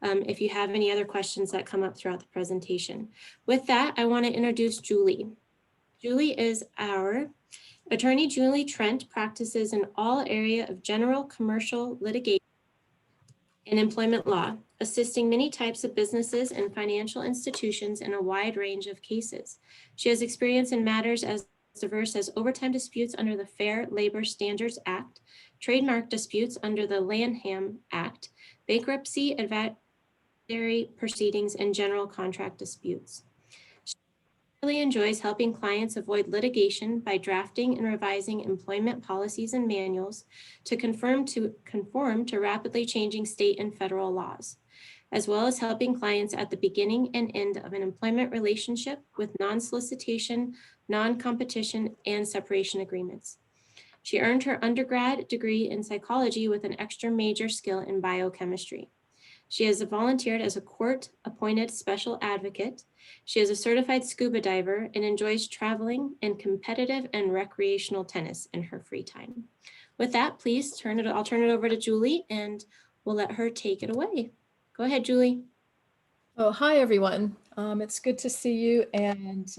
if you have any other questions that come up throughout the presentation. With that, I want to introduce Julie. Julie is our attorney. Julie Trent practices in all area of general commercial litigation and employment law, assisting many types of businesses and financial institutions in a wide range of cases. She has experience in matters as diverse as overtime disputes under the Fair Labor Standards Act, trademark disputes under the Lanham Act, bankruptcy adversary proceedings, and general contract disputes. She really enjoys helping clients avoid litigation by drafting and revising employment policies and manuals to conform to rapidly changing state and federal laws, as well as helping clients at the beginning and end of an employment relationship with non-solicitation, non-competition, and separation agreements. She earned her undergrad degree in psychology with an extra major skill in biochemistry. She has volunteered as a court-appointed special advocate. She is a certified scuba diver and enjoys traveling and competitive and recreational tennis in her free time. With that, please I'll turn it over to Julie and we'll let her take it away. Go ahead, Julie. Oh, hi, everyone. It's good to see you, and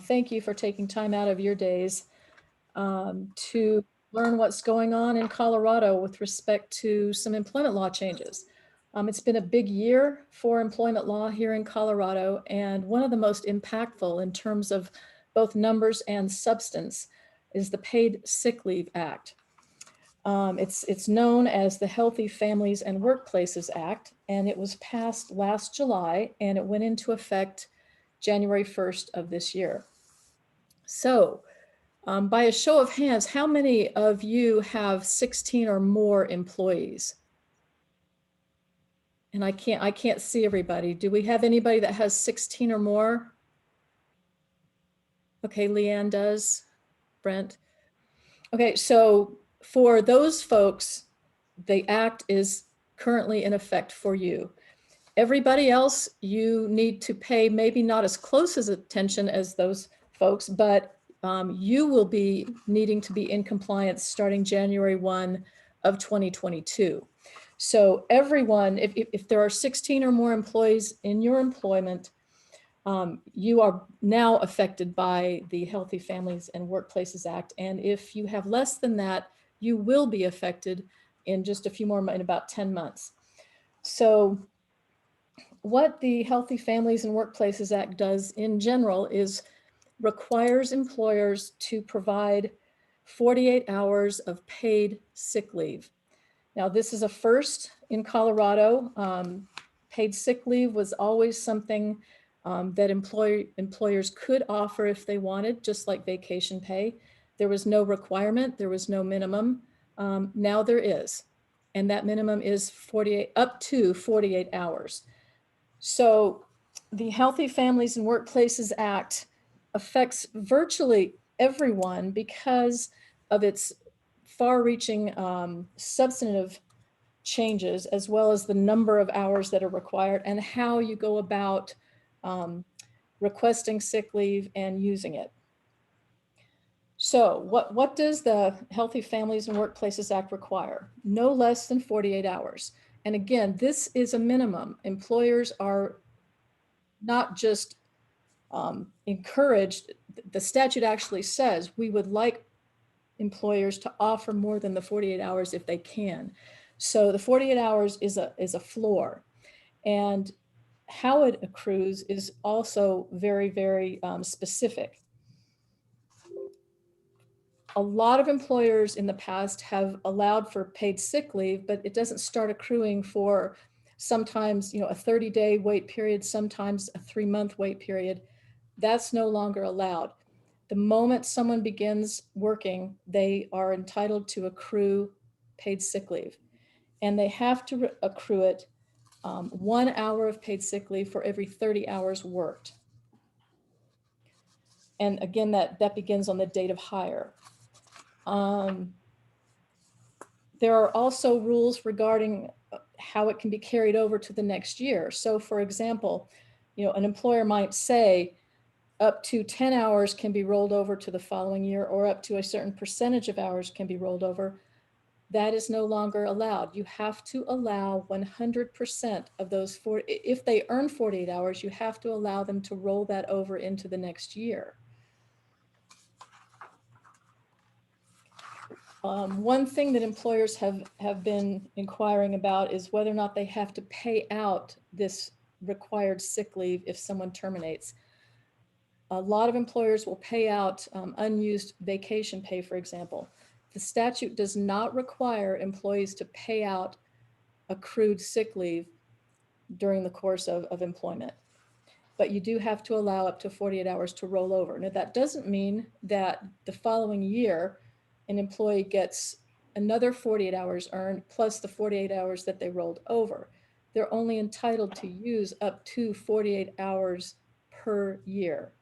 thank you for taking time out of your days to learn what's going on in Colorado with respect to some employment law changes. It's been a big year for employment law here in Colorado, and one of the most impactful in terms of both numbers and substance is the Paid Sick Leave Act. It's known as the Healthy Families and Workplaces Act, and it was passed last July, and it went into effect January 1st of this year. So, by a show of hands, how many of you have 16 or more employees? And I can't see everybody. Do we have anybody that has 16 or more? Okay, Leanne does. Brent. Okay, so for those folks, the act is currently in effect for you. Everybody else, you need to pay maybe not as close as attention as those folks, but you will be needing to be in compliance starting January 1 of 2022. So everyone, if there are 16 or more employees in your employment, you are now affected by the Healthy Families and Workplaces Act. And if you have less than that, you will be affected in just a few more, in about 10 months. So what the Healthy Families and Workplaces Act does in general is requires employers to provide 48 hours of paid sick leave. Now, this is a first in Colorado. Paid sick leave was always something that employers could offer if they wanted, just like vacation pay. There was no requirement, there was no minimum. Now there is, and that minimum is up to 48 hours. So the Healthy Families and Workplaces Act affects virtually everyone because of its far-reaching substantive changes, as well as the number of hours that are required and how you go about requesting sick leave and using it. So what does the Healthy Families and Workplaces Act require? No less than 48 hours. And again, this is a minimum. Employers are not just encouraged, the statute actually says we would like employers to offer more than the 48 hours if they can. So the 48 hours is a floor. And how it accrues is also very, very specific. A lot of employers in the past have allowed for paid sick leave, but it doesn't start accruing for sometimes, a 30-day wait period, sometimes a 3-month wait period. That's no longer allowed. The moment someone begins working, they are entitled to accrue paid sick leave, and they have to accrue it 1 hour of paid sick leave for every 30 hours worked. And again, that begins on the date of hire. There are also rules regarding how it can be carried over to the next year. So for example, an employer might say up to 10 hours can be rolled over to the following year, or up to a certain percentage of hours can be rolled over. that is no longer allowed. You have to allow 100% of those 40, if they earn 48 hours, you have to allow them to roll that over into the next year. One thing that employers have been inquiring about is whether or not they have to pay out this required sick leave if someone terminates. A lot of employers will pay out unused vacation pay, for example. The statute does not require employees to pay out accrued sick leave during the course of employment, but you do have to allow up to 48 hours to roll over. Now, that doesn't mean that the following year an employee gets another 48 hours earned plus the 48 hours that they rolled over. They're only entitled to use up to 48 hours per year,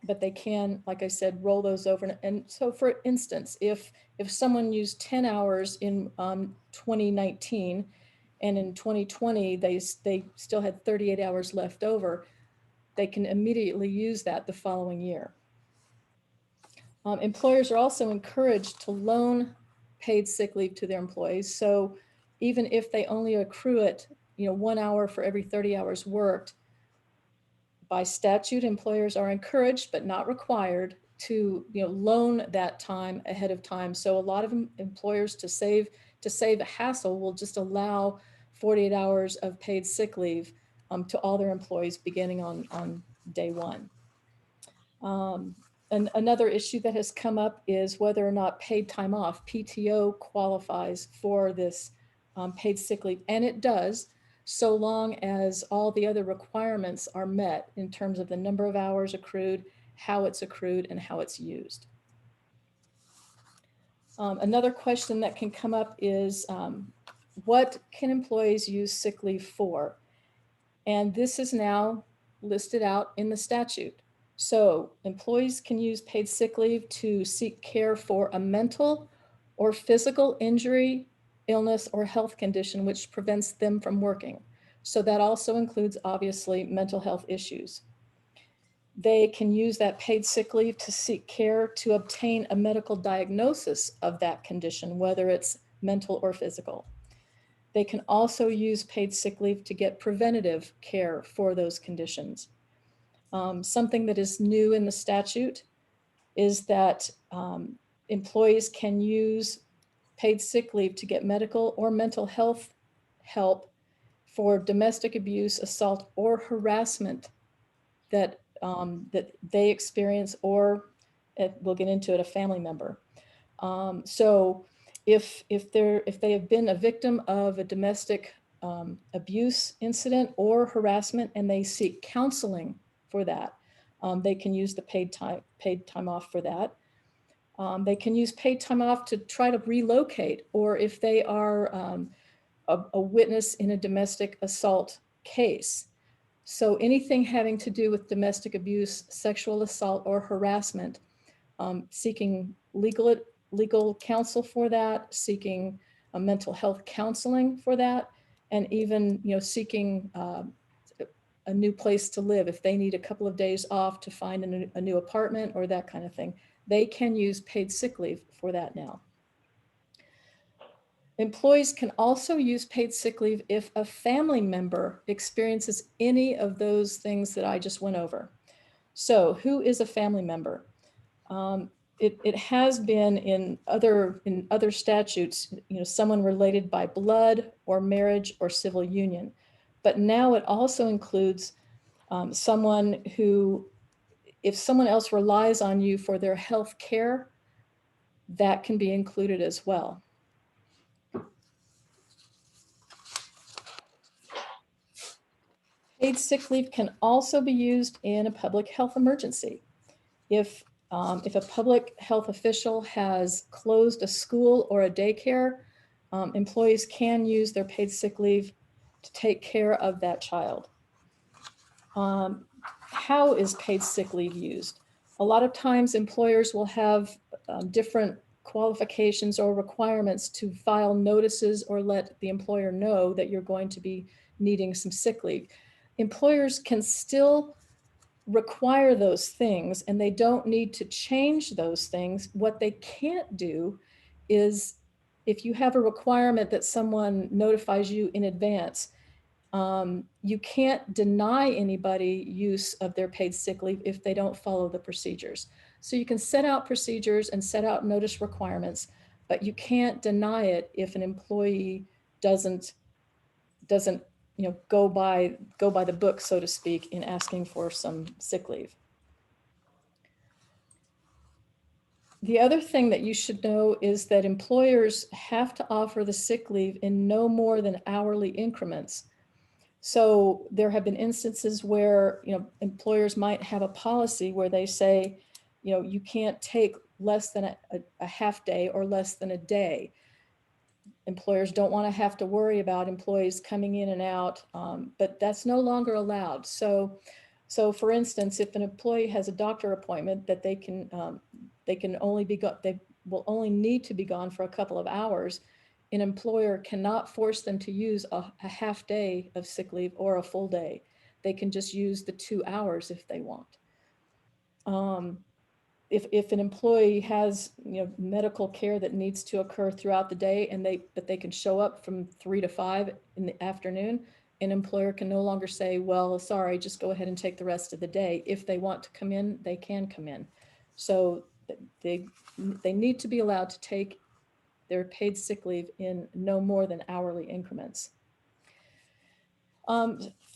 but they can, like I said, roll those over. And so for instance, if someone used 10 hours in 2019 and in 2020 they still had 38 hours left over, they can immediately use that the following year. Employers are also encouraged to loan paid sick leave to their employees. So even if they only accrue it, 1 hour for every 30 hours worked, by statute, employers are encouraged but not required to loan that time ahead of time. So a lot of employers, to save a hassle, will just allow 48 hours of paid sick leave to all their employees beginning on day one. And another issue that has come up is whether or not paid time off, PTO, qualifies for this paid sick leave, and it does, so long as all the other requirements are met in terms of the number of hours accrued, how it's accrued, and how it's used. Another question that can come up is what can employees use sick leave for? And this is now listed out in the statute. So employees can use paid sick leave to seek care for a mental or physical injury, illness, or health condition which prevents them from working. So that also includes, obviously, mental health issues. They can use that paid sick leave to seek care to obtain a medical diagnosis of that condition, whether it's mental or physical. They can also use paid sick leave to get preventative care for those conditions. Something that is new in the statute is that employees can use paid sick leave to get medical or mental health help for domestic abuse, assault, or harassment that they experience, or we'll get into it, a family member. So if they have been a victim of a domestic abuse incident or harassment and they seek counseling for that, they can use the paid time off for that. They can use paid time off to try to relocate, or if they are a witness in a domestic assault case. So anything having to do with domestic abuse, sexual assault, or harassment, seeking legal counsel for that, seeking a mental health counseling for that, and even seeking a new place to live. If they need a couple of days off to find a new apartment or that kind of thing, they can use paid sick leave for that now. Employees can also use paid sick leave if a family member experiences any of those things that I just went over. So who is a family member? It has been in other statutes, someone related by blood or marriage or civil union. But now it also includes someone who, if someone else relies on you for their health care, that can be included as well. Paid sick leave can also be used in a public health emergency. If a public health official has closed a school or a daycare, employees can use their paid sick leave to take care of that child. How is paid sick leave used? A lot of times employers will have different qualifications or requirements to file notices or let the employer know that you're going to be needing some sick leave. Employers can still require those things and they don't need to change those things. What they can't do is if you have a requirement that someone notifies you in advance, you can't deny anybody use of their paid sick leave if they don't follow the procedures. So you can set out procedures and set out notice requirements, but you can't deny it if an employee doesn't go by the book, so to speak, in asking for some sick leave. The other thing that you should know is that employers have to offer the sick leave in no more than hourly increments. So there have been instances where, employers might have a policy where they say, you can't take less than a half day or less than a day. Employers don't want to have to worry about employees coming in and out, but that's no longer allowed. So for instance, if an employee has a doctor appointment that they will only need to be gone for a couple of hours, an employer cannot force them to use a half day of sick leave or a full day. They can just use the 2 hours if they want. If an employee has medical care that needs to occur throughout the day but they can show up from 3 to 5 in the afternoon, an employer can no longer say, well, sorry, just go ahead and take the rest of the day. If they want to come in, they can come in. So they need to be allowed to take their paid sick leave in no more than hourly increments.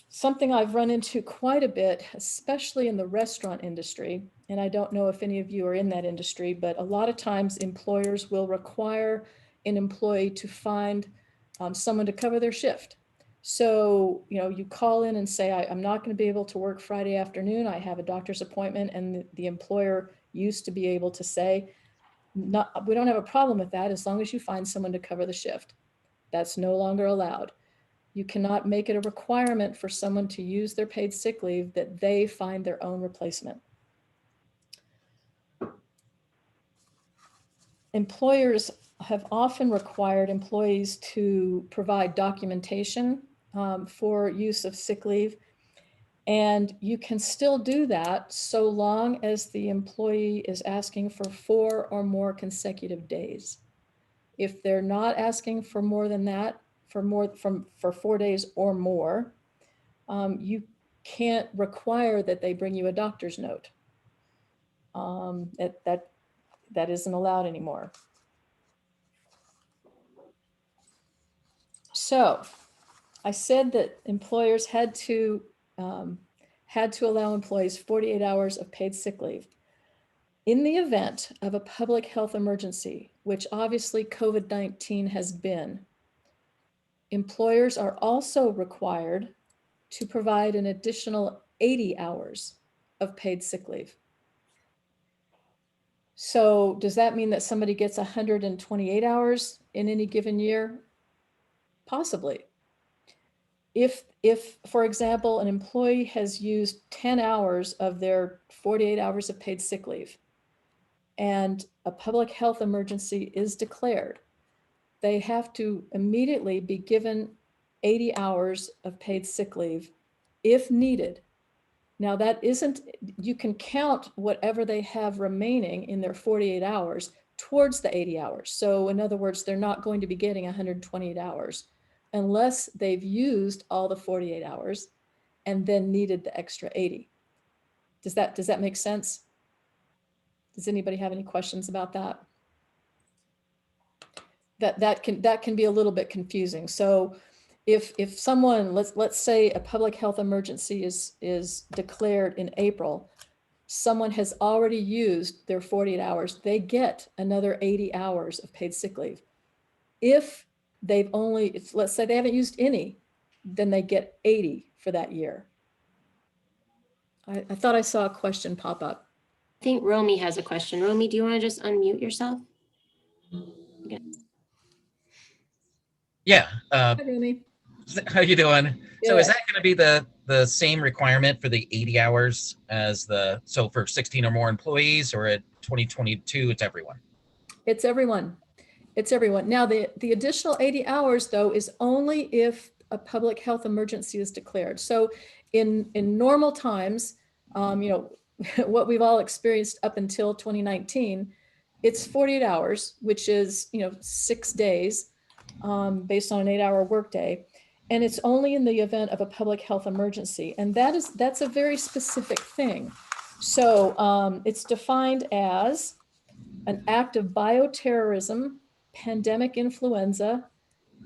Something I've run into quite a bit, especially in the restaurant industry, and I don't know if any of you are in that industry, but a lot of times employers will require an employee to find someone to cover their shift. So, you call in and say, I'm not going to be able to work Friday afternoon. I have a doctor's appointment, and the employer used to be able to say, we don't have a problem with that as long as you find someone to cover the shift. That's no longer allowed. You cannot make it a requirement for someone to use their paid sick leave that they find their own replacement. Employers have often required employees to provide documentation for use of sick leave. And you can still do that so long as the employee is asking for 4 or more consecutive days. If they're not asking for more than that, for 4 days or more, you can't require that they bring you a doctor's note. That isn't allowed anymore. So I said that employers had to allow employees 48 hours of paid sick leave. In the event of a public health emergency, which obviously COVID-19 has been, employers are also required to provide an additional 80 hours of paid sick leave. So does that mean that somebody gets 128 hours in any given year? Possibly. If, for example, an employee has used 10 hours of their 48 hours of paid sick leave and a public health emergency is declared, they have to immediately be given 80 hours of paid sick leave if needed. Now you can count whatever they have remaining in their 48 hours towards the 80 hours. So in other words, they're not going to be getting 128 hours unless they've used all the 48 hours and then needed the extra 80. Does that make sense? Does anybody have any questions about that? That can be a little bit confusing. So if someone, let's say a public health emergency is declared in April, someone has already used their 48 hours, they get another 80 hours of paid sick leave. If they've let's say they haven't used any, then they get 80 for that year. I thought I saw a question pop up. I think Romy has a question. Romy, do you want to just unmute yourself? Okay. Yeah. Hi, Romy. How you doing? Good. So is that going to be the same requirement for the 80 hours as so for 16 or more employees, or at 2022, it's everyone? It's everyone. It's everyone. Now, the additional 80 hours, though, is only if a public health emergency is declared. So in normal times, what we've all experienced up until 2019, It's 48 hours, which is, 6 days based on an 8-hour workday. And it's only in the event of a public health emergency. And that's a very specific thing. So it's defined as an act of bioterrorism, pandemic influenza,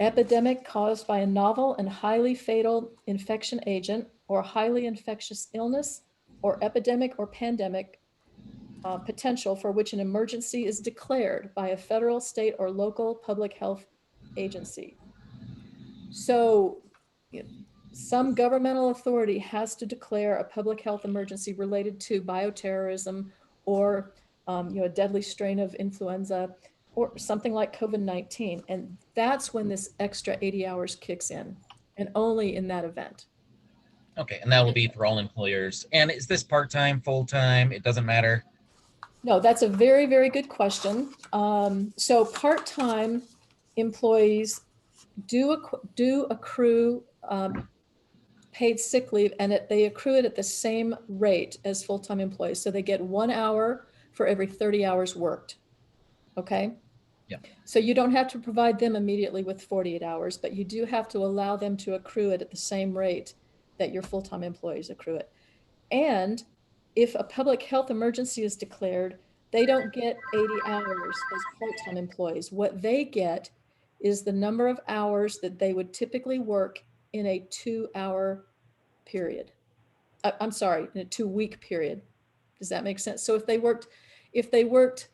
epidemic caused by a novel and highly fatal infection agent or highly infectious illness, or epidemic or pandemic potential for which an emergency is declared by a federal, state, or local public health agency. So some governmental authority has to declare a public health emergency related to bioterrorism or a deadly strain of influenza or something like COVID-19. And that's when this extra 80 hours kicks in, and only in that event. Okay, and that will be for all employers. And is this part-time, full-time? It doesn't matter. No, that's a very, very good question. So part-time employees do accrue paid sick leave, and they accrue it at the same rate as full-time employees. So they get 1 hour for every 30 hours worked. Okay. Yeah. So you don't have to provide them immediately with 48 hours, but you do have to allow them to accrue it at the same rate that your full-time employees accrue it. And if a public health emergency is declared, they don't get 80 hours as part-time employees. What they get is the number of hours that they would typically work in a 2-hour period. I'm sorry, in a 2-week period. Does that make sense? So if they worked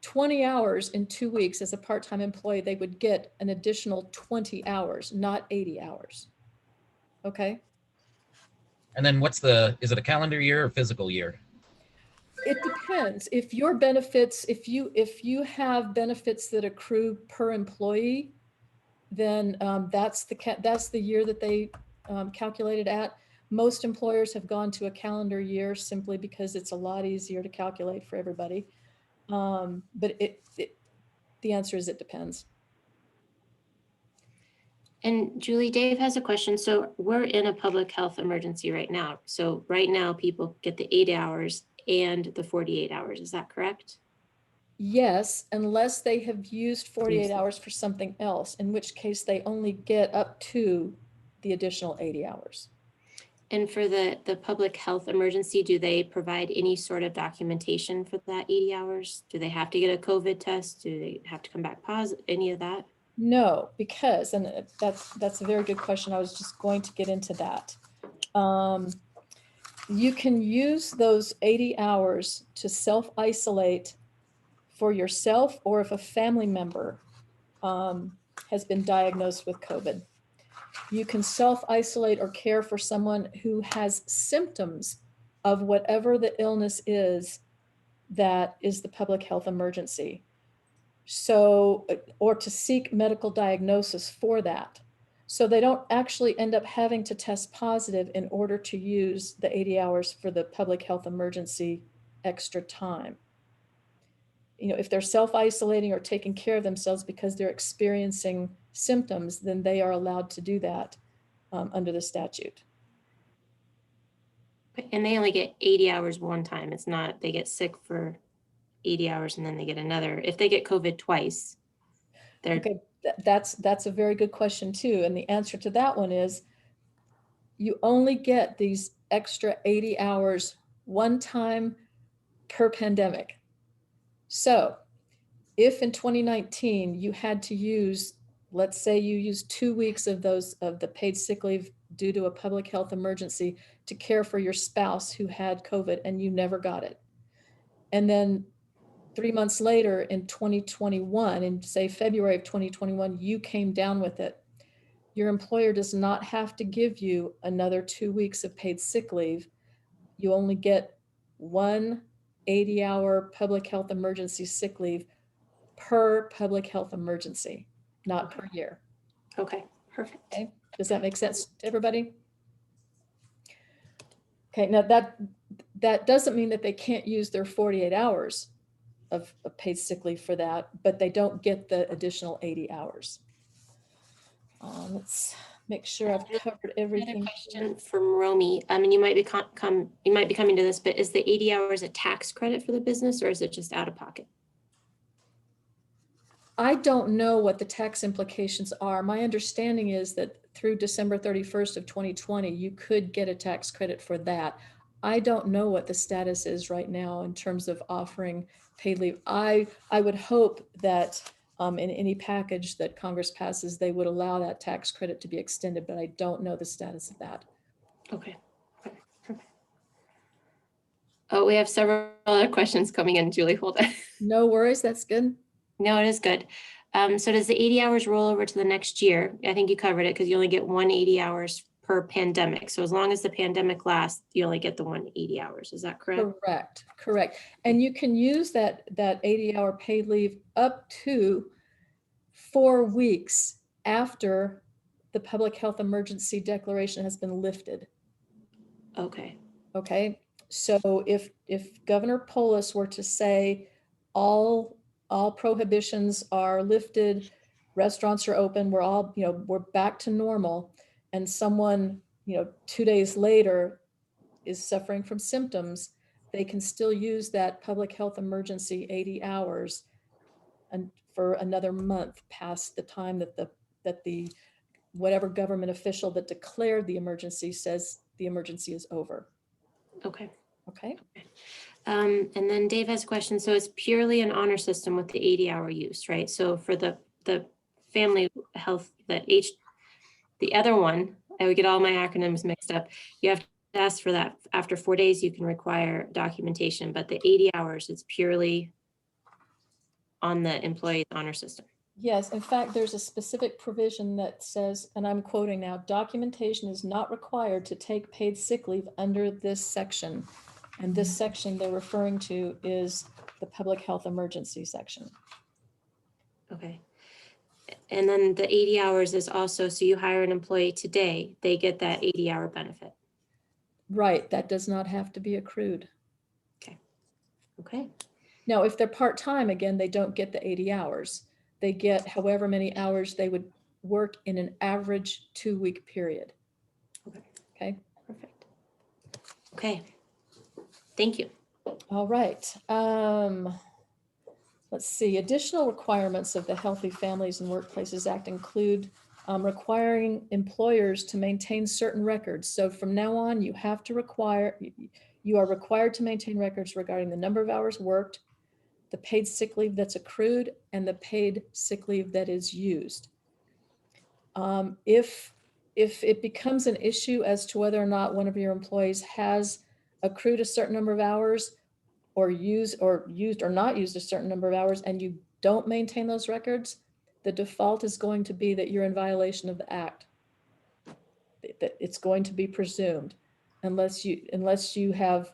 20 hours in 2 weeks as a part-time employee, they would get an additional 20 hours, not 80 hours. Okay. And then is it a calendar year or physical year? It depends. If your benefits, if you have benefits that accrue per employee, then that's the year that they calculated at. Most employers have gone to a calendar year simply because it's a lot easier to calculate for everybody. But the answer is it depends. And Julie, Dave has a question. So we're in a public health emergency right now. So right now people get the 8 hours and the 48 hours. Is that correct? Yes, unless they have used 48 hours for something else, in which case they only get up to the additional 80 hours. And for the public health emergency, do they provide any sort of documentation for that 80 hours? Do they have to get a COVID test? Do they have to come back positive? Any of that? No, because, and that's a very good question. I was just going to get into that. You can use those 80 hours to self-isolate for yourself, or if a family member has been diagnosed with COVID. You can self-isolate or care for someone who has symptoms of whatever the illness is that is the public health emergency. So, or to seek medical diagnosis for that. So they don't actually end up having to test positive in order to use the 80 hours for the public health emergency extra time. If they're self-isolating or taking care of themselves because they're experiencing symptoms, then they are allowed to do that under the statute. And they only get 80 hours one time. It's not, they get sick for 80 hours and then they get another. If they get COVID twice, they're okay. That's a very good question too. And the answer to that one is you only get these extra 80 hours one time per pandemic. So if in 2019 you had to use, let's say you used 2 weeks of the paid sick leave due to a public health emergency to care for your spouse who had COVID and you never got it. And then 3 months later in 2021, in say February of 2021, you came down with it. Your employer does not have to give you another 2 weeks of paid sick leave. You only get one 80-hour public health emergency sick leave per public health emergency, not per year. okay, perfect. Okay. Does that make sense to everybody? Okay, now that doesn't mean that they can't use their 48 hours of paid sick leave for that, but they don't get the additional 80 hours. Let's make sure I've covered everything. Another question from Romy. And you might be coming to this, but is the 80 hours a tax credit for the business or is it just out of pocket? I don't know what the tax implications are. My understanding is that through December 31st of 2020, you could get a tax credit for that. I don't know what the status is right now in terms of offering paid leave. I would hope that in any package that Congress passes, they would allow that tax credit to be extended, but I don't know the status of that. Okay. Okay. Perfect. Oh, we have several other questions coming in, Julie. Hold on. No worries, that's good. No, it is good. So does the 80 hours roll over to the next year? I think you covered it because you only get 180 hours per pandemic. So as long as the pandemic lasts, you only get the 180 hours. Is that correct? Correct, correct. And you can use that 80-hour paid leave up to 4 weeks after the public health emergency declaration has been lifted. Okay. Okay, so if Governor Polis were to say all prohibitions are lifted, restaurants are open, we're all, we're back to normal, and someone, 2 days later is suffering from symptoms, they can still use that public health emergency 80 hours and for another month past the time that the whatever government official that declared the emergency says the emergency is over. Okay. Okay. And then Dave has a question. So it's purely an honor system with the 80-hour use, right? So for the family health, the other one, I would get all my acronyms mixed up. You have to ask for that. After 4 days, you can require documentation, but the 80 hours, it's purely on the employee's honor system. Yes, in fact, there's a specific provision that says, and I'm quoting now, documentation is not required to take paid sick leave under this section. And this section they're referring to is the public health emergency section. Okay. And then the 80 hours is also, so you hire an employee today, they get that 80-hour benefit. Right, that does not have to be accrued. Okay. Now, if they're part-time, again, they don't get the 80 hours. They get however many hours they would work in an average 2-week period. Okay. Okay. Perfect. Okay. Thank you. All right. Let's see. Additional requirements of the Healthy Families and Workplaces Act include requiring employers to maintain certain records. So from now on, you are required to maintain records regarding the number of hours worked, the paid sick leave that's accrued, and the paid sick leave that is used. If it becomes an issue as to whether or not one of your employees has accrued a certain number of hours or used or not used a certain number of hours and you don't maintain those records, the default is going to be that you're in violation of the act. That it's going to be presumed unless you have,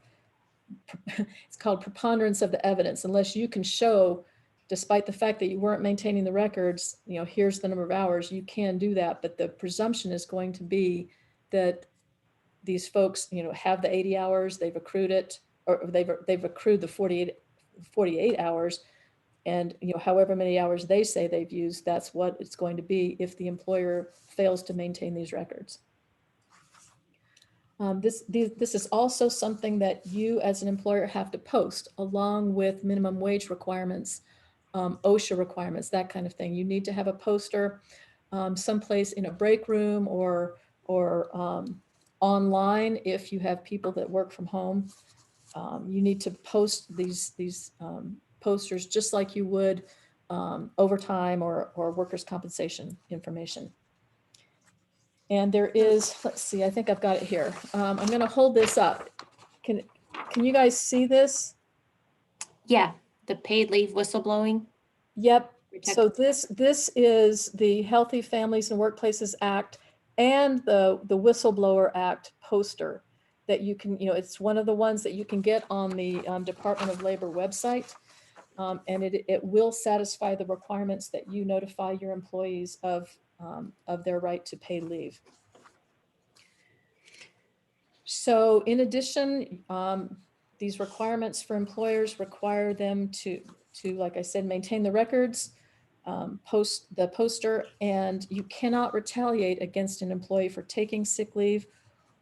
it's called preponderance of the evidence, unless you can show, despite the fact that you weren't maintaining the records, here's the number of hours, you can do that. But the presumption is going to be that these folks, have the 80 hours, they've accrued it, or they've accrued the 48 hours, and however many hours they say they've used, that's what it's going to be if the employer fails to maintain these records. This is also something that you as an employer have to post along with minimum wage requirements, OSHA requirements, that kind of thing. You need to have a poster someplace in a break room or online if you have people that work from home. You need to post these posters just like you would overtime or workers' compensation information. And there is, let's see, I think I've got it here. I'm going to hold this up. Can you guys see this? Yeah, the paid leave whistleblowing. Yep. So this is the Healthy Families and Workplaces Act and the Whistleblower Act poster that you can, it's one of the ones that you can get on the Department of Labor website. And it will satisfy the requirements that you notify your employees of their right to paid leave. So in addition, these requirements for employers require them to, like I said, maintain the records, post the poster, and you cannot retaliate against an employee for taking sick leave,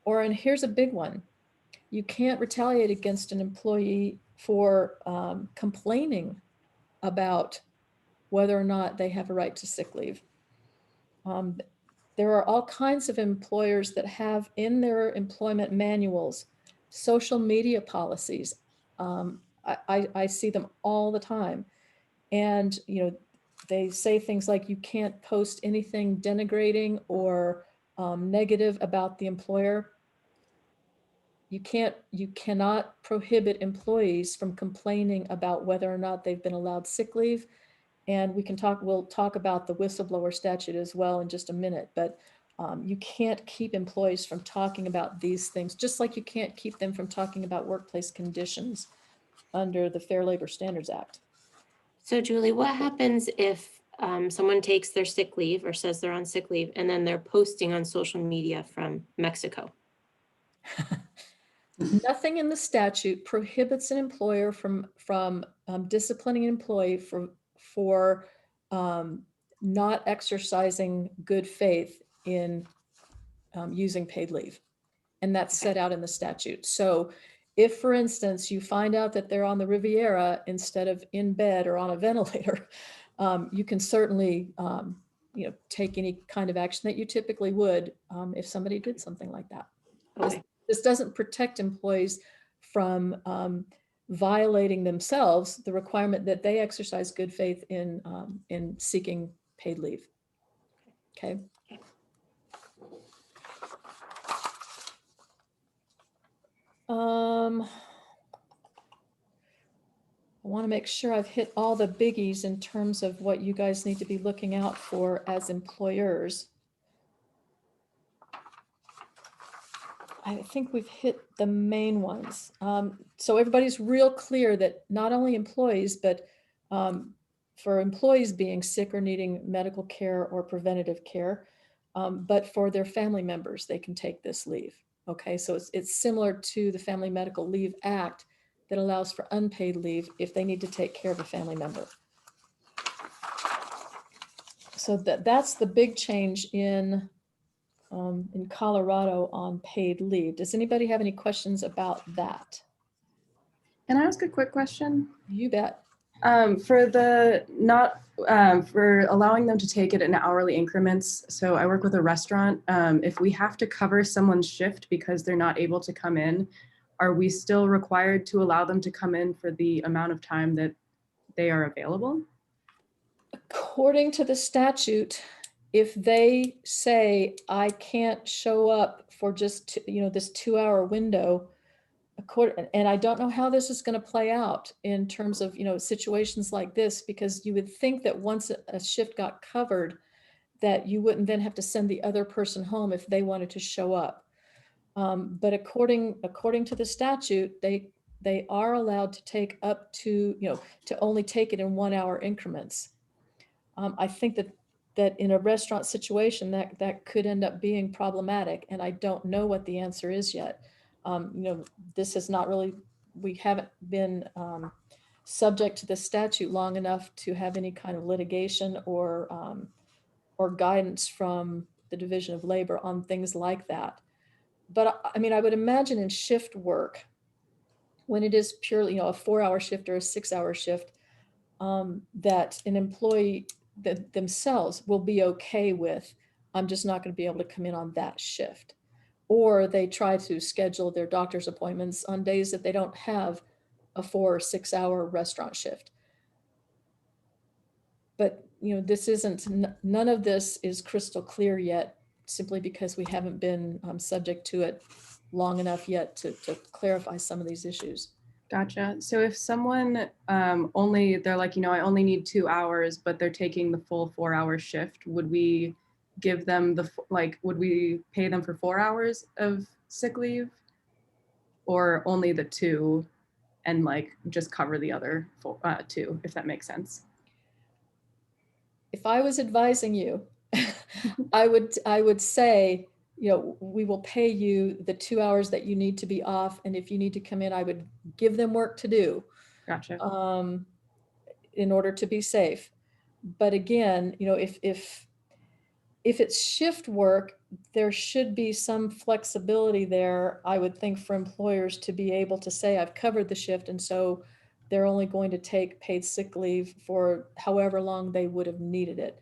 and here's a big one, you can't retaliate against an employee for complaining about whether or not they have a right to sick leave. There are all kinds of employers that have in their employment manuals social media policies. I see them all the time. And, you know, they say things like you can't post anything denigrating or negative about the employer. You cannot prohibit employees from complaining about whether or not they've been allowed sick leave. And we'll talk about the whistleblower statute as well in just a minute, but you can't keep employees from talking about these things, just like you can't keep them from talking about workplace conditions under the Fair Labor Standards Act. So Julie, what happens if someone takes their sick leave or says they're on sick leave and then they're posting on social media from Mexico? Nothing in the statute prohibits an employer from disciplining an employee for not exercising good faith in using paid leave. And that's set out in the statute. So if, for instance, you find out that they're on the Riviera instead of in bed or on a ventilator, you can certainly take any kind of action that you typically would if somebody did something like that. Okay. This doesn't protect employees from violating themselves the requirement that they exercise good faith in seeking paid leave. Okay. I want to make sure I've hit all the biggies in terms of what you guys need to be looking out for as employers. I think we've hit the main ones. So everybody's real clear that not only employees, but for employees being sick or needing medical care or preventative care, but for their family members, they can take this leave. Okay, so it's similar to the Family Medical Leave Act that allows for unpaid leave if they need to take care of a family member. So that's the big change in Colorado on paid leave. Does anybody have any questions about that? Can I ask a quick question? You bet. For allowing them to take it in hourly increments. So I work with a restaurant. If we have to cover someone's shift because they're not able to come in, are we still required to allow them to come in for the amount of time that they are available? According to the statute, if they say, I can't show up for just, this 2-hour window, and I don't know how this is going to play out in terms of, situations like this, because you would think that once a shift got covered, that you wouldn't then have to send the other person home if they wanted to show up. But according to the statute, they are allowed to take up to, to only take it in 1-hour increments. I think that in a restaurant situation that could end up being problematic, and I don't know what the answer is yet. This is not really, we haven't been subject to the statute long enough to have any kind of litigation or guidance from the Division of Labor on things like that. But I mean, I would imagine in shift work, when it is purely, a 4-hour shift or a 6-hour shift, that an employee themselves will be okay with, I'm just not going to be able to come in on that shift. Or they try to schedule their doctor's appointments on days that they don't have a 4 or 6-hour restaurant shift. But, this isn't, none of this is crystal clear yet, simply because we haven't been subject to it long enough yet to clarify some of these issues. Gotcha. So if someone they're like, I only need 2 hours, but they're taking the full 4-hour shift, would we give them would we pay them for 4 hours of sick leave, or only the 2 and just cover the other 2, if that makes sense? If I was advising you, I would say, we will pay you the 2 hours that you need to be off. And if you need to come in, I would give them work to do. Gotcha. In order to be safe. But again, if it's shift work, there should be some flexibility there, I would think, for employers to be able to say, I've covered the shift. And so they're only going to take paid sick leave for however long they would have needed it.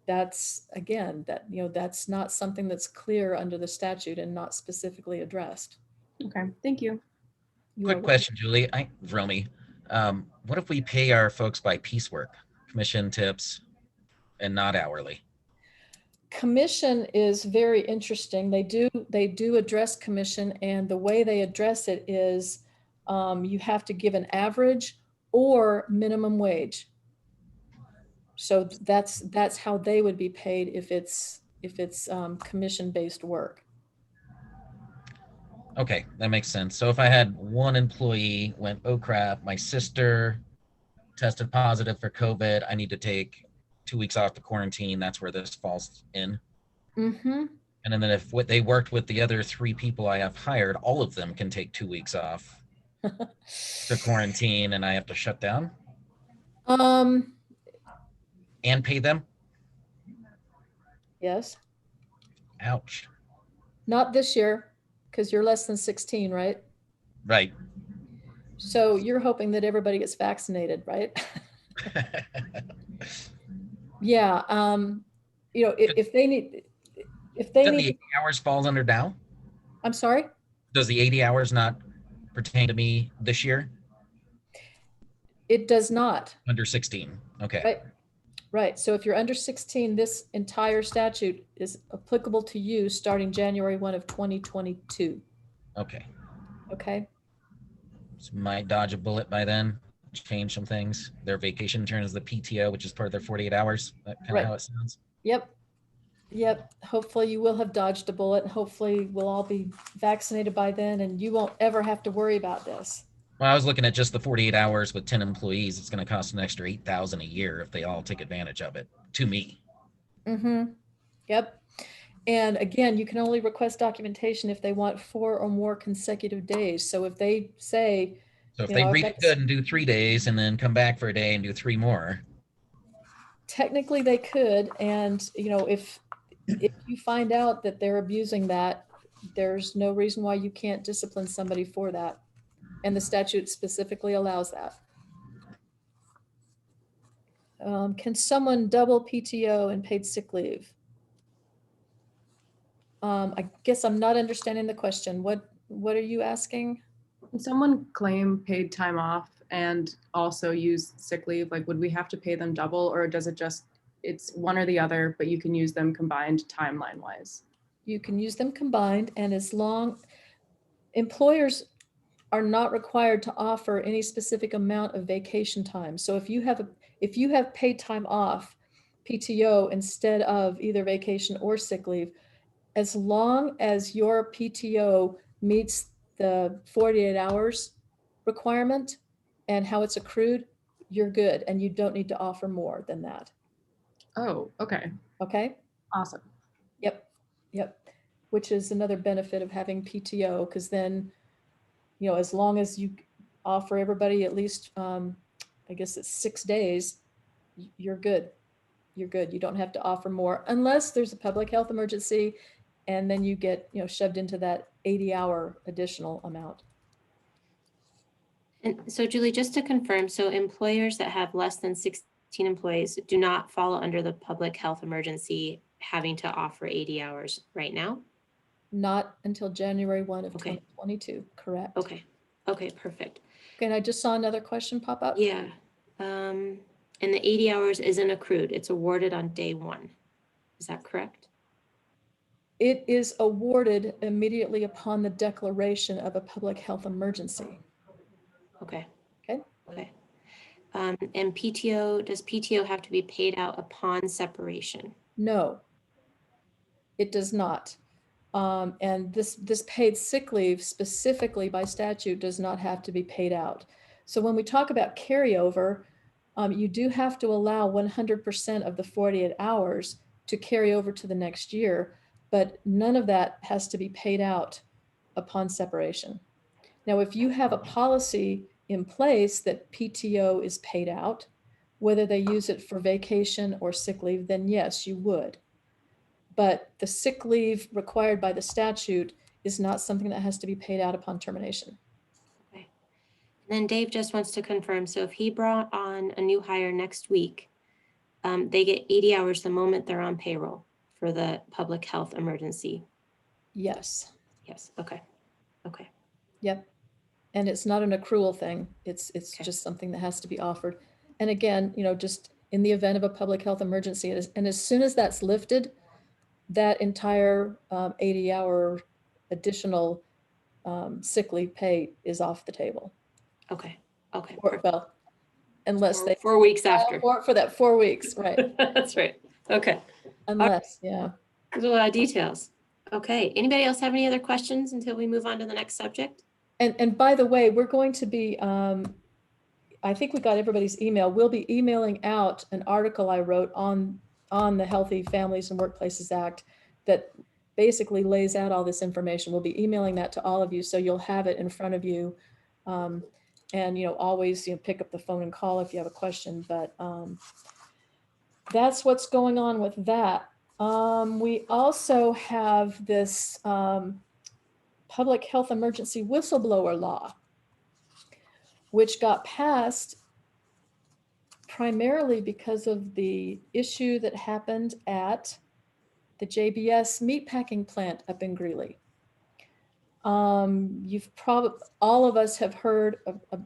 That's, again, that's not something that's clear under the statute and not specifically addressed. Okay, thank you. You are Quick welcome. question, Julie. Romy, what if we pay our folks by piecework, commission, tips, and not hourly? Commission is very interesting. They do address commission, and the way they address it is you have to give an average or minimum wage. So that's how they would be paid if it's commission-based work. Okay, that makes sense. So if I had one employee went, oh crap, my sister tested positive for COVID, I need to take 2 weeks off the quarantine, that's where this falls in. Mm-hmm. And then if what they worked with the other 3 people I have hired, all of them can take 2 weeks off to quarantine and I have to shut down and pay them? Yes. Ouch. Not this year, because you're less than 16, right? Right. So you're hoping that everybody gets vaccinated, right? Yeah. If they need, Does the 80 hours falls under now? I'm sorry? Does the 80 hours not pertain to me this year? It does not. Under 16. Okay. Right. Right. So if you're under 16, this entire statute is applicable to you starting January 1 of 2022. Okay. Okay. So might dodge a bullet by then, change some things. Their vacation turns the PTO, which is part of their 48 hours. That kind Right. of how it sounds. Yep. Hopefully you will have dodged a bullet. Hopefully we'll all be vaccinated by then and you won't ever have to worry about this. Well, I was looking at just the 48 hours with 10 employees. It's going to cost an extra $8,000 a year if they all take advantage of it, to me. Mm-hmm. Yep. And again, you can only request documentation if they want 4 or more consecutive days. So if they say, So if You they know, read that's- good and do 3 days and then come back for a day and do 3 more. technically they could, and if you find out that they're abusing that, there's no reason why you can't discipline somebody for that. And the statute specifically allows that. Can someone double PTO and paid sick leave? I guess I'm not understanding the question. What are you asking? Can someone claim paid time off and also use sick leave? Like, would we have to pay them double, or does it just, it's one or the other, but you can use them combined timeline wise? You can use them combined, and as long employers are not required to offer any specific amount of vacation time. So if you have paid time off, PTO, instead of either vacation or sick leave, as long as your PTO meets the 48 hours requirement and how it's accrued, you're good, and you don't need to offer more than that. Oh, okay. Okay? Awesome. Yep. Which is another benefit of having PTO, because then, as long as you offer everybody at least, I guess it's 6 days, you're good. You're good. You don't have to offer more unless there's a public health emergency, and then you get, shoved into that 80-hour additional amount. And so Julie, just to confirm, so employers that have less than 16 employees do not fall under the public health emergency having to offer 80 hours right now? Not until January 1 of Okay. 2022, correct? Okay, perfect. Okay, and I just saw another question pop up. Yeah. And the 80 hours isn't accrued. It's awarded on day 1. Is that correct? It is awarded immediately upon the declaration of a public health emergency. Okay. Okay. And PTO, does PTO have to be paid out upon separation? No, it does not. And this paid sick leave specifically by statute does not have to be paid out. So when we talk about carryover, you do have to allow 100% of the 48 hours to carry over to the next year, but none of that has to be paid out upon separation. Now, if you have a policy in place that PTO is paid out, whether they use it for vacation or sick leave, then yes, you would. But the sick leave required by the statute is not something that has to be paid out upon termination. Then Dave just wants to confirm, so if he brought on a new hire next week, they get 80 hours the moment they're on payroll for the public health emergency. Yes. Yes, okay, okay. Yep. And it's not an accrual thing. It's Okay. just something that has to be offered. And again, just in the event of a public health emergency, and as soon as that's lifted, that entire 80-hour additional sick leave pay is off the table. Okay, okay, Or, perfect. well, unless they 4 weeks file after. for that 4 weeks, right? That's right, okay. Unless, yeah. There's a lot of details. Okay, anybody else have any other questions until we move on to the next subject? And by the way, we're going to be, I think we got everybody's email. We'll be emailing out an article I wrote on the Healthy Families and Workplaces Act that basically lays out all this information. We'll be emailing that to all of you, so you'll have it in front of you. And always pick up the phone and call if you have a question. But that's what's going on with that. We also have this public health emergency whistleblower law, which got passed primarily because of the issue that happened at the JBS meatpacking plant up in Greeley. You've probably, all of us have heard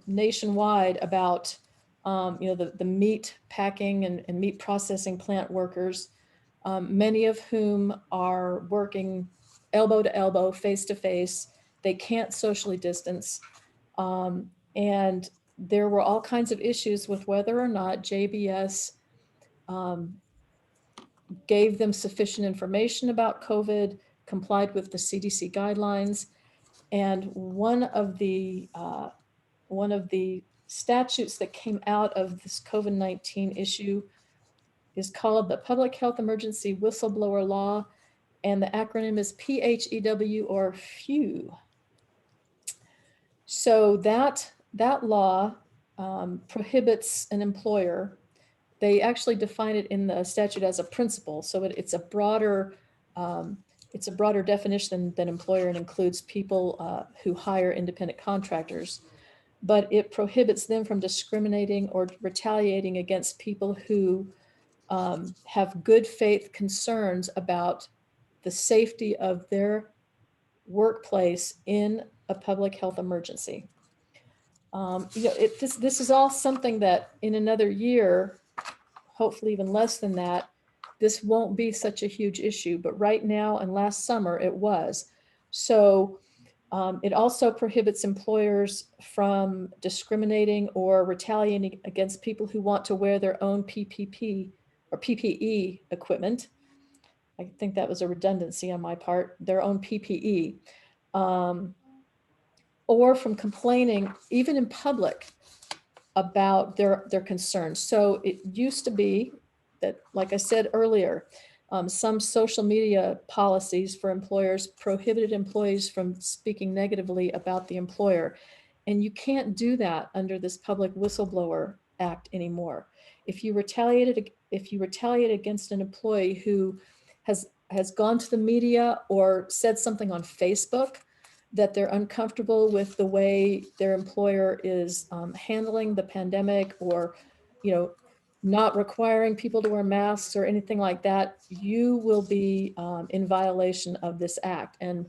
nationwide about, the meat packing and meat processing plant workers, many of whom are working elbow to elbow, face to face. They can't socially distance. And there were all kinds of issues with whether or not JBS gave them sufficient information about COVID, complied with the CDC guidelines. And one of the statutes that came out of this COVID-19 issue is called the Public Health Emergency Whistleblower Law, and the acronym is PHEW, or PHEW. So that law prohibits an employer. They actually define it in the statute as a principle, so it's a broader definition than employer, and includes people who hire independent contractors. But it prohibits them from discriminating or retaliating against people who have good faith concerns about the safety of their workplace in a public health emergency. This is all something that in another year, hopefully even less than that, this won't be such a huge issue, but right now and last summer it was. So it also prohibits employers from discriminating or retaliating against people who want to wear their own PPP or PPE equipment. I think that was a redundancy on my part, their own PPE. Or from complaining, even in public, about their concerns. So it used to be that, like I said earlier, some social media policies for employers prohibited employees from speaking negatively about the employer. And you can't do that under this Public Whistleblower Act anymore. If you retaliate against an employee who has gone to the media or said something on Facebook that they're uncomfortable with the way their employer is handling the pandemic, or not requiring people to wear masks or anything like that, you will be in violation of this act. And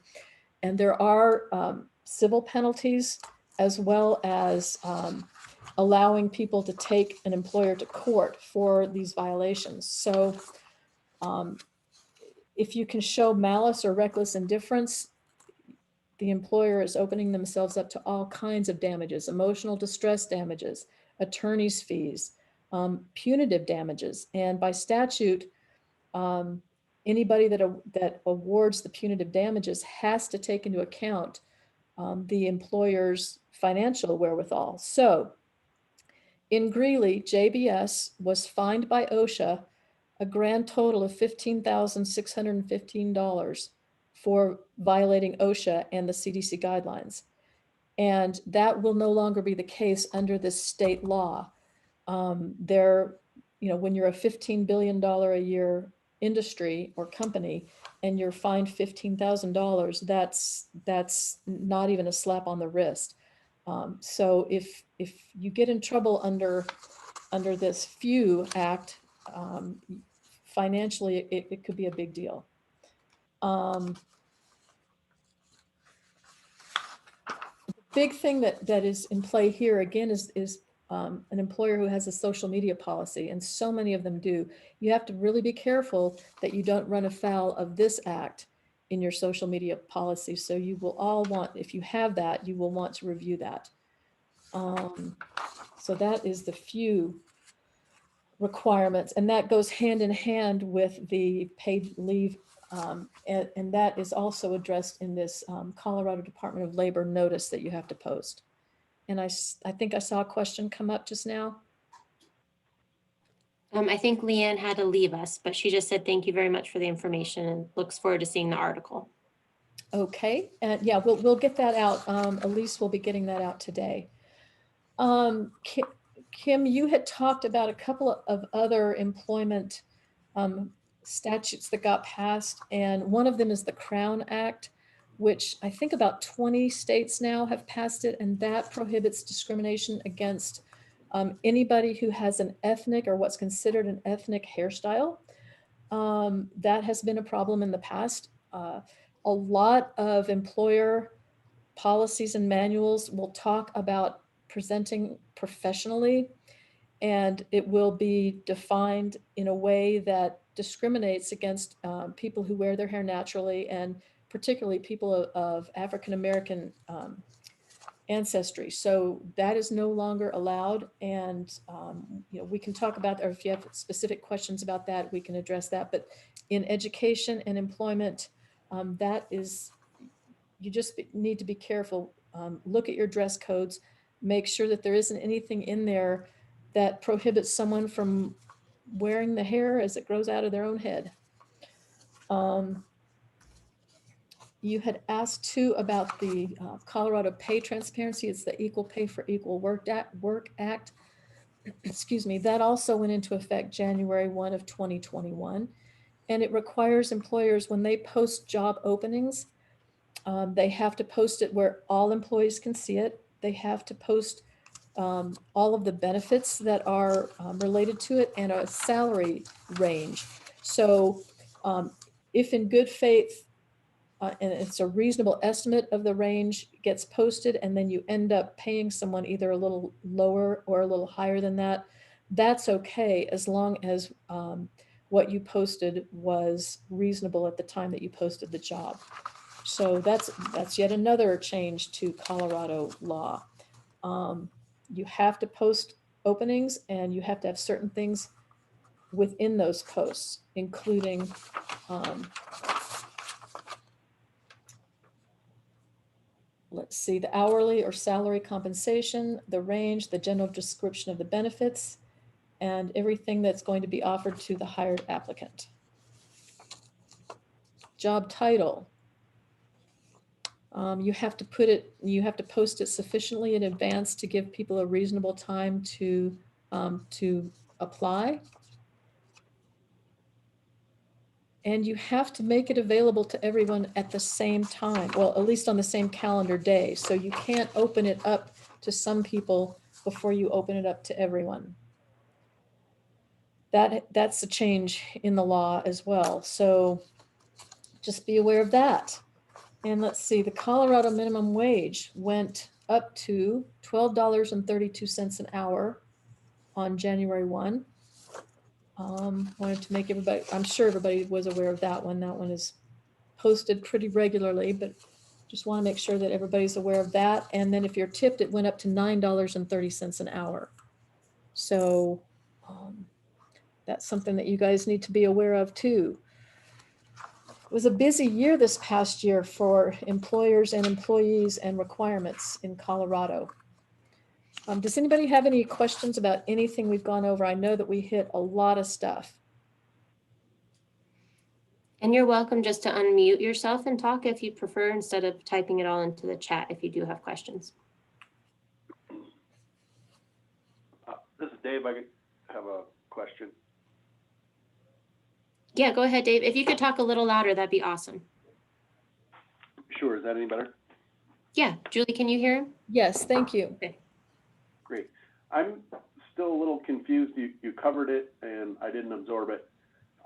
there are civil penalties, as well as allowing people to take an employer to court for these violations. So if you can show malice or reckless indifference, the employer is opening themselves up to all kinds of damages: emotional distress damages, attorney's fees, punitive damages. And by statute, anybody that awards the punitive damages has to take into account the employer's financial wherewithal. So in Greeley, JBS was fined by OSHA a grand total of $15,615 for violating OSHA and the CDC guidelines. And that will no longer be the case under this state law. When you're a $15 billion a year industry or company and you're fined $15,000, that's not even a slap on the wrist. So if you get in trouble under this few act, financially, it could be a big deal. Big thing that is in play here again is an employer who has a social media policy, and so many of them do. You have to really be careful that you don't run afoul of this act in your social media policy. So you will all want, if you have that, you will want to review that. So that is the few requirements, and that goes hand in hand with the paid leave. And that is also addressed in this Colorado Department of Labor notice that you have to post. And I think I saw a question come up just now. I think Leanne had to leave us, but she just said, thank you very much for the information and looks forward to seeing the article. Okay, and yeah, we'll get that out. Elise will be getting that out today. Kim, you had talked about a couple of other employment statutes that got passed, and one of them is the Crown Act, which I think about 20 states now have passed it, and that prohibits discrimination against anybody who has an ethnic or what's considered an ethnic hairstyle. That has been a problem in the past. A lot of employer policies and manuals will talk about presenting professionally, and it will be defined in a way that discriminates against people who wear their hair naturally, and particularly people of African American ancestry. So that is no longer allowed, and we can talk about, or if you have specific questions about that, we can address that. But in education and employment, that is, you just need to be careful. Look at your dress codes, make sure that there isn't anything in there that prohibits someone from wearing the hair as it grows out of their own head. You had asked too about the Colorado Pay Transparency. It's the Equal Pay for Equal Work Act. Excuse me. That also went into effect January 1 of 2021. And it requires employers, when they post job openings, they have to post it where all employees can see it. They have to post all of the benefits that are related to it and a salary range. So if in good faith, and it's a reasonable estimate of the range, gets posted, and then you end up paying someone either a little lower or a little higher than that, that's okay, as long as what you posted was reasonable at the time that you posted the job. So that's yet another change to Colorado law. You have to post openings, and you have to have certain things within those posts, including let's see, the hourly or salary compensation, the range, the general description of the benefits, and everything that's going to be offered to the hired applicant. Job title. You have to post it sufficiently in advance to give people a reasonable time to apply. And you have to make it available to everyone at the same time, well, at least on the same calendar day. So you can't open it up to some people before you open it up to everyone. That's a change in the law as well. So just be aware of that. And let's see, the Colorado minimum wage went up to $12.32 an hour on January 1. Wanted to make everybody, I'm sure everybody was aware of that one. That one is posted pretty regularly, but just want to make sure that everybody's aware of that. And then if you're tipped, it went up to $9.30 an hour. So that's something that you guys need to be aware of too. It was a busy year this past year for employers and employees and requirements in Colorado. Does anybody have any questions about anything we've gone over? I know that we hit a lot of stuff. And you're welcome just to unmute yourself and talk if you prefer, instead of typing it all into the chat if you do have questions. This is Dave. I have a question. Yeah, go ahead, Dave. If you could talk a little louder, that'd be awesome. Sure. Is that any better? Yeah, Julie, can you hear him? Yes, thank you. Great. I'm still a little confused. You covered it and I didn't absorb it.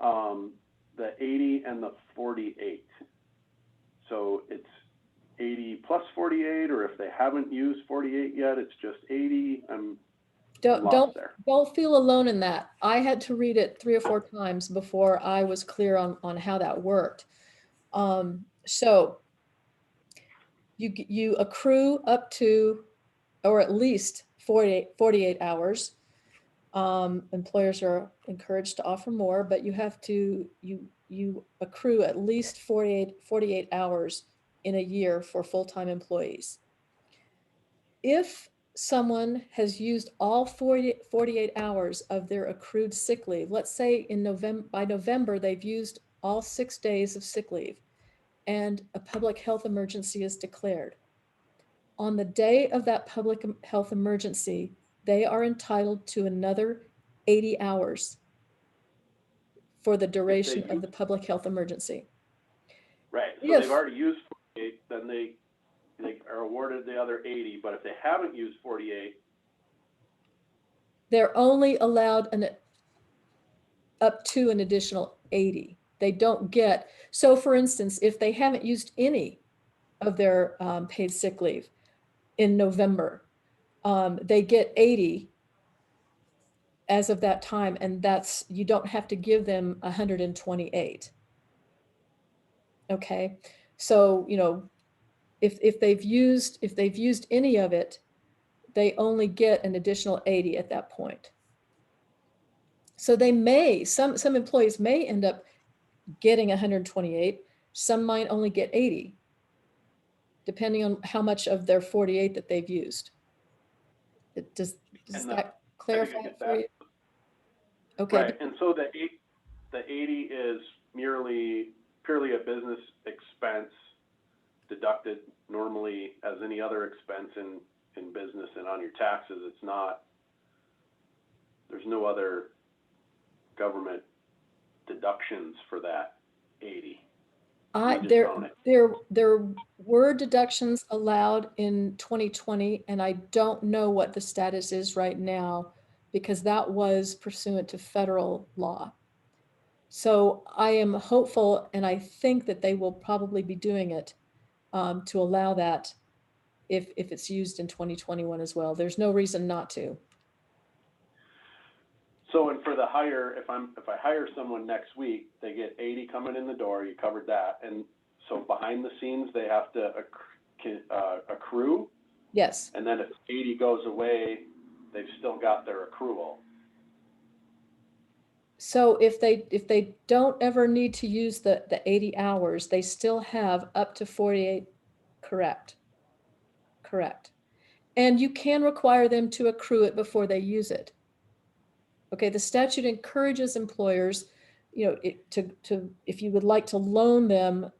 The 80 and the 48. So it's 80 plus 48, or if they haven't used 48 yet, it's just 80. I'm lost there. Don't feel alone in that. I had to read it 3 or 4 times before I was clear on how that worked. So you accrue up to, or at least 48 hours. Employers are encouraged to offer more, but you have to, you accrue at least 48 hours in a year for full-time employees. If someone has used all 48 hours of their accrued sick leave, let's say by November, they've used all 6 days of sick leave, and a public health emergency is declared. On the day of that public health emergency, they are entitled to another 80 hours for the duration of the public health emergency. Right. So they've already used 48, then they are awarded the other 80. But if they haven't used 48, they're only allowed up to an additional 80. They don't get, so for instance, if they haven't used any of their paid sick leave in November, they get 80 as of that time, and that's, you don't have to give them 128. Okay, so if they've used any of it, they only get an additional 80 at that point. So they may, some employees may end up getting 128, some might only get 80, depending on how much of their 48 that they've used. Does that clarify it for you? Okay. right. And so the 80 is purely a business expense deducted normally as any other expense in business and on your taxes. It's not, there's no other government deductions for that 80. There were deductions allowed in 2020, and I don't know what the status is right now because that was pursuant to federal law. So I am hopeful, and I think that they will probably be doing it to allow that if it's used in 2021 as well. There's no reason not to. So, and for the hire, if I hire someone next week, they get 80 coming in the door. You covered that, and so behind the scenes they have to accrue. Yes. And then if 80 goes away, they've still got their accrual. So if they don't ever need to use the 80 hours, they still have up to 48. Correct. And you can require them to accrue it before they use it. Okay, the statute encourages employers, if you would like to loan them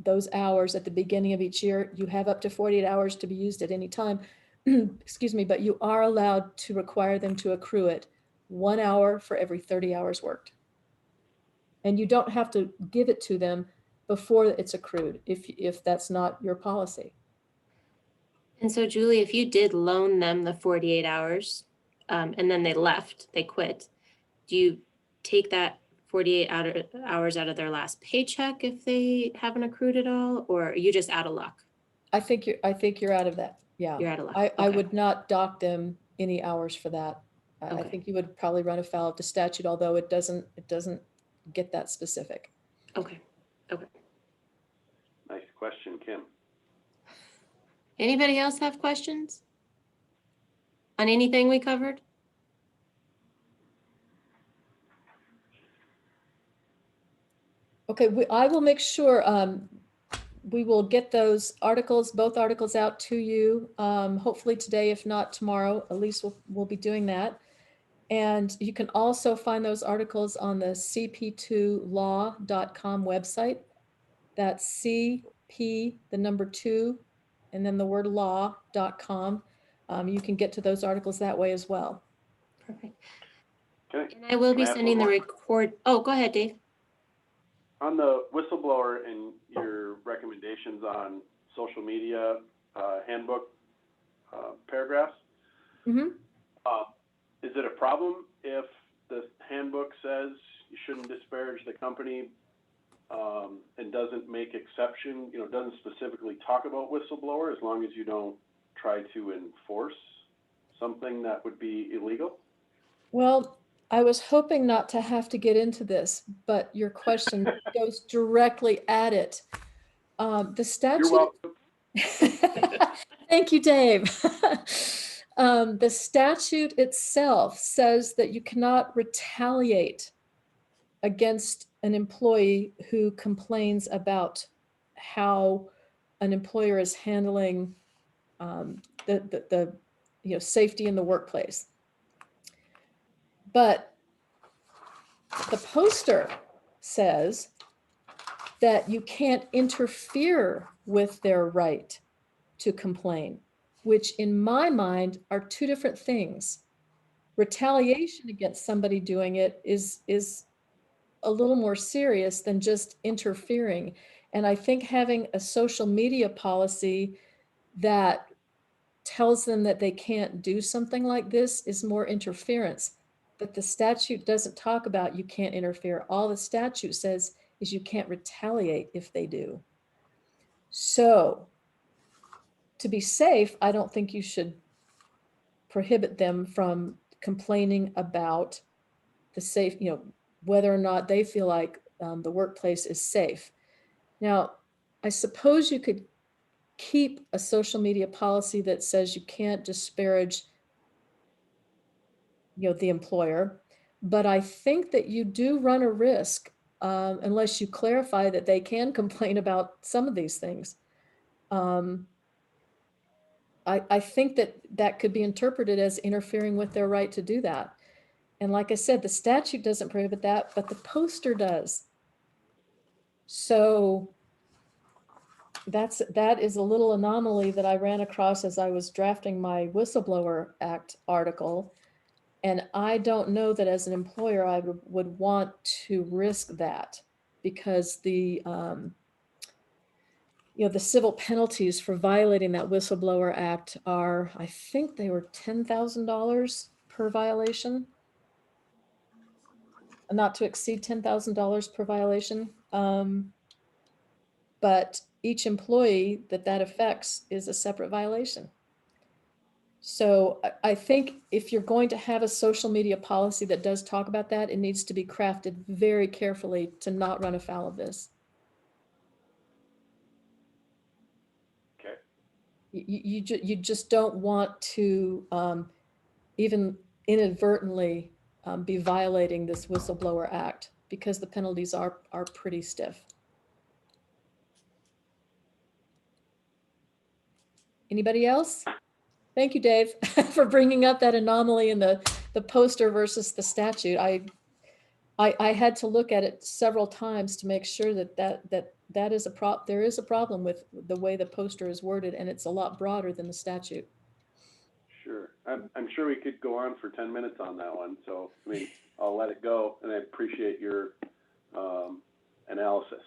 those hours at the beginning of each year, you have up to 48 hours to be used at any time. Excuse me, but you are allowed to require them to accrue it 1 hour for every 30 hours worked. And you don't have to give it to them before it's accrued if that's not your policy. And so Julie, if you did loan them the 48 hours and then they left, they quit, do you take that 48 hours out of their last paycheck if they haven't accrued at all, or are you just out of luck? I think you're out of that. Yeah. You're out of luck. I would not dock them any hours for that. I think you would probably run afoul of the statute, although it doesn't get that specific. Okay. Nice question, Kim. Anybody else have questions on anything we covered? Okay, I will make sure we will get those articles, both articles out to you, hopefully today, if not tomorrow. At least we'll be doing that. And you can also find those articles on the cp2law.com website. That's CP, the number 2, and then the word law.com. You can get to those articles that way as well. Perfect. Okay. And I will be Can I ask sending the one more? record. Oh, go ahead, Dave. On the whistleblower and your recommendations on social media, handbook paragraphs. Mhm. Is it a problem if the handbook says you shouldn't disparage the company and doesn't make exception, doesn't specifically talk about whistleblower, as long as you don't try to enforce something that would be illegal? Well, I was hoping not to have to get into this, but your question goes directly at it. The You're statute. welcome. Thank you, Dave. The statute itself says that you cannot retaliate against an employee who complains about how an employer is handling the safety in the workplace. But the poster says that you can't interfere with their right to complain, which in my mind are two different things. Retaliation against somebody doing it is a little more serious than just interfering. And I think having a social media policy that tells them that they can't do something like this is more interference. But the statute doesn't talk about you can't interfere. All the statute says is you can't retaliate if they do. So to be safe, I don't think you should prohibit them from complaining about the safe, whether or not they feel like the workplace is safe. Now, I suppose you could keep a social media policy that says you can't disparage, the employer, but I think that you do run a risk unless you clarify that they can complain about some of these things. I think that could be interpreted as interfering with their right to do that. And like I said, the statute doesn't prohibit that, but the poster does. So that is a little anomaly that I ran across as I was drafting my Whistleblower Act article. And I don't know that as an employer, I would want to risk that, because the civil penalties for violating that Whistleblower Act are, I think they were $10,000 per violation. Not to exceed $10,000 per violation. But each employee that affects is a separate violation. So I think if you're going to have a social media policy that does talk about that, it needs to be crafted very carefully to not run afoul of this. Okay. You just don't want to even inadvertently be violating this Whistleblower Act, because the penalties are pretty stiff. Anybody else? Thank you, Dave, for bringing up that anomaly in the poster versus the statute. I had to look at it several times to make sure that is there is a problem with the way the poster is worded, and it's a lot broader than the statute. Sure. I'm sure we could go on for 10 minutes on that one. So, I'll let it go, and I appreciate your analysis.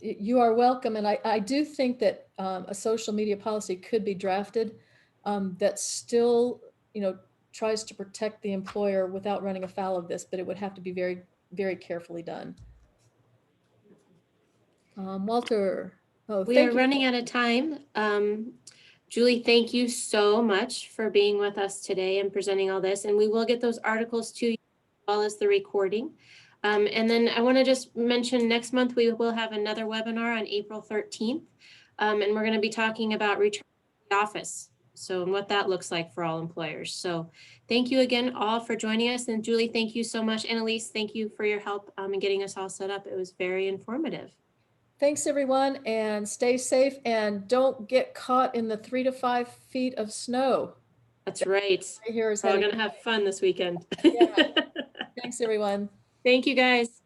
You are welcome. And I do think that a social media policy could be drafted that still, tries to protect the employer without running afoul of this, but it would have to be very, very carefully done. Walter. We are running out of time. Julie, thank you so much for being with us today and presenting all this. And we will get those articles to you as well as the recording. And then I want to just mention next month we will have another webinar on April 13th. And we're going to be talking about return to the office. So, and what that looks like for all employers. So thank you again all for joining us. And Julie, thank you so much. Annalise, thank you for your help in getting us all set up. It was very informative. Thanks, everyone, and stay safe, and don't get caught in the 3 to 5 feet of snow. That's right. We're going to have fun this weekend. Yeah. Thanks, everyone. Thank you, guys.